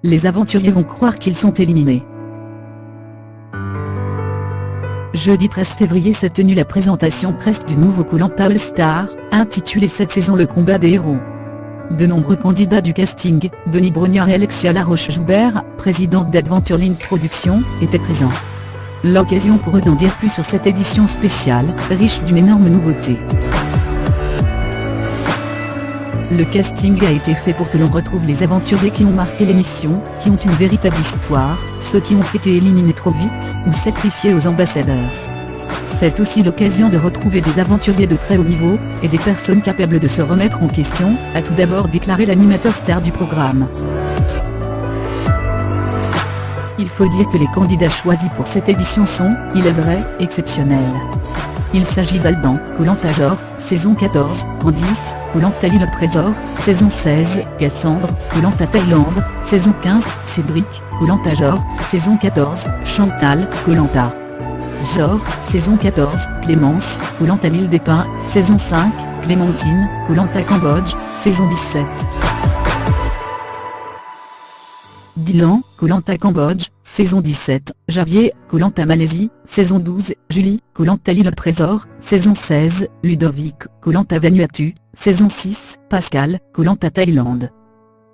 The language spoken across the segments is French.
les aventuriers vont croire qu'ils sont éliminés. Jeudi 13 février s'est tenue la présentation presse du nouveau Koh-Lanta All Star, intitulé cette saison Le combat des héros. De nombreux candidats du casting, Denis Brognard et Alexia Laroche-Joubert, présidente d'Adventureland Productions, étaient présents. L'occasion pour eux d'en dire plus sur cette édition spéciale, riche d'une énorme nouveauté. Le casting a été fait pour que l'on retrouve les aventuriers qui ont marqué l'émission, qui ont une véritable histoire, ceux qui ont été éliminés trop vite, ou sacrifiés aux ambassadeurs. C'est aussi l'occasion de retrouver des aventuriers de très haut niveau, et des personnes capables de se remettre en question, a tout d'abord déclaré l'animateur star du programme. Il faut dire que les candidats choisis pour cette édition sont, il est vrai, exceptionnels. Il s'agit d'Alban, Koh-Lanta Jor, saison 14, Candice, Koh-Lanta l'île au trésor, saison 16, Cassandre, Koh-Lanta Thaïlande, saison 15, Cédric, Koh-Lanta Jor, saison 14, Chantal, Koh-Lanta Jor, saison 14, Clémence, Koh-Lanta l'île des Pins, saison 5, Clémentine, Koh-Lanta Cambodge, saison 17. Dylan, Koh-Lanta Cambodge, saison 17, Javier, Koh-Lanta Malaisie, saison 12, Julie, Koh-Lanta l'île au trésor, saison 16, Ludovic, Koh-Lanta Vanuatu, saison 6, Pascal, Koh-Lanta Thaïlande.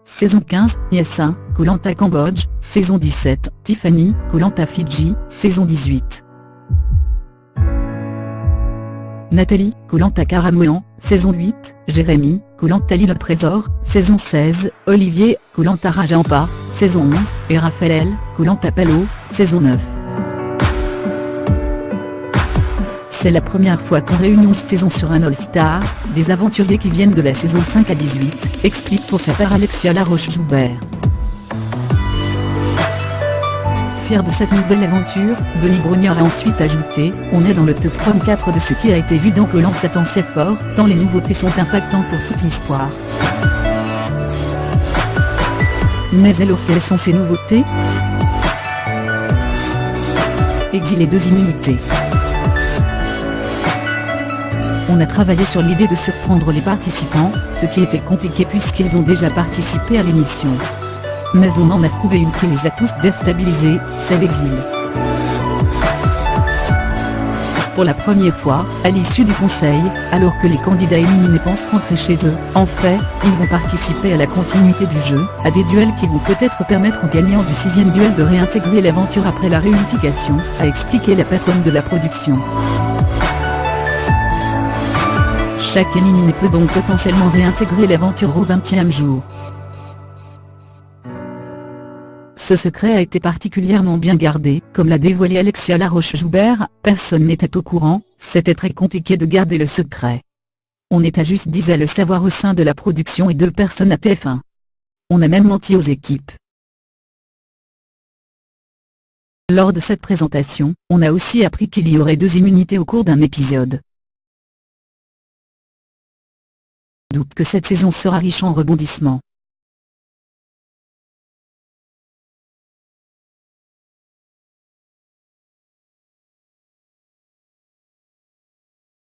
Saison 15, Yassin, Koh-Lanta Cambodge, saison 17, Tiffany, Koh-Lanta Fidji, saison 18. Nathalie, Koh-Lanta Karamoan, saison 8, Jérémy, Koh-Lanta l'île au trésor, saison 16, Olivier, Koh-Lanta Rajampa, saison 11, et Raphaël, Koh-Lanta Palo, saison 9. C'est la première fois qu'on réunit 11 saisons sur un All-Star, des aventuriers qui viennent de la saison 5 à 18, explique pour sa part Alexia Laroche-Joubert. Fier de cette nouvelle aventure, Denis Brognard a ensuite ajouté « On est dans le top 4 de ce qui a été vu dans Koh-Lanta tant c'est fort, tant les nouveautés sont impactantes pour toute l'histoire. » Mais alors quelles sont ces nouveautés? Exiler 2 immunités. On a travaillé sur l'idée de surprendre les participants, ce qui était compliqué puisqu'ils ont déjà participé à l'émission. Mais on en a trouvé une qui les a tous déstabilisés, c'est l'exil. Pour la première fois, à l'issue du conseil, alors que les candidats éliminés pensent rentrer chez eux, en fait, ils vont participer à la continuité du jeu, à des duels qui vont peut-être permettre aux gagnants du 6e duel de réintégrer l'aventure après la réunification, a expliqué la patronne de la production. Chaque éliminé peut donc potentiellement réintégrer l'aventure au 20e jour. Ce secret a été particulièrement bien gardé, comme l'a dévoilé Alexia Laroche-Joubert, personne n'était au courant, c'était très compliqué de garder le secret. On était juste 10 à le savoir au sein de la production et 2 personnes à TF1. On a même menti aux équipes. Lors de cette présentation, on a aussi appris qu'il y aurait 2 immunités au cours d'un épisode. Doute que cette saison sera riche en rebondissements.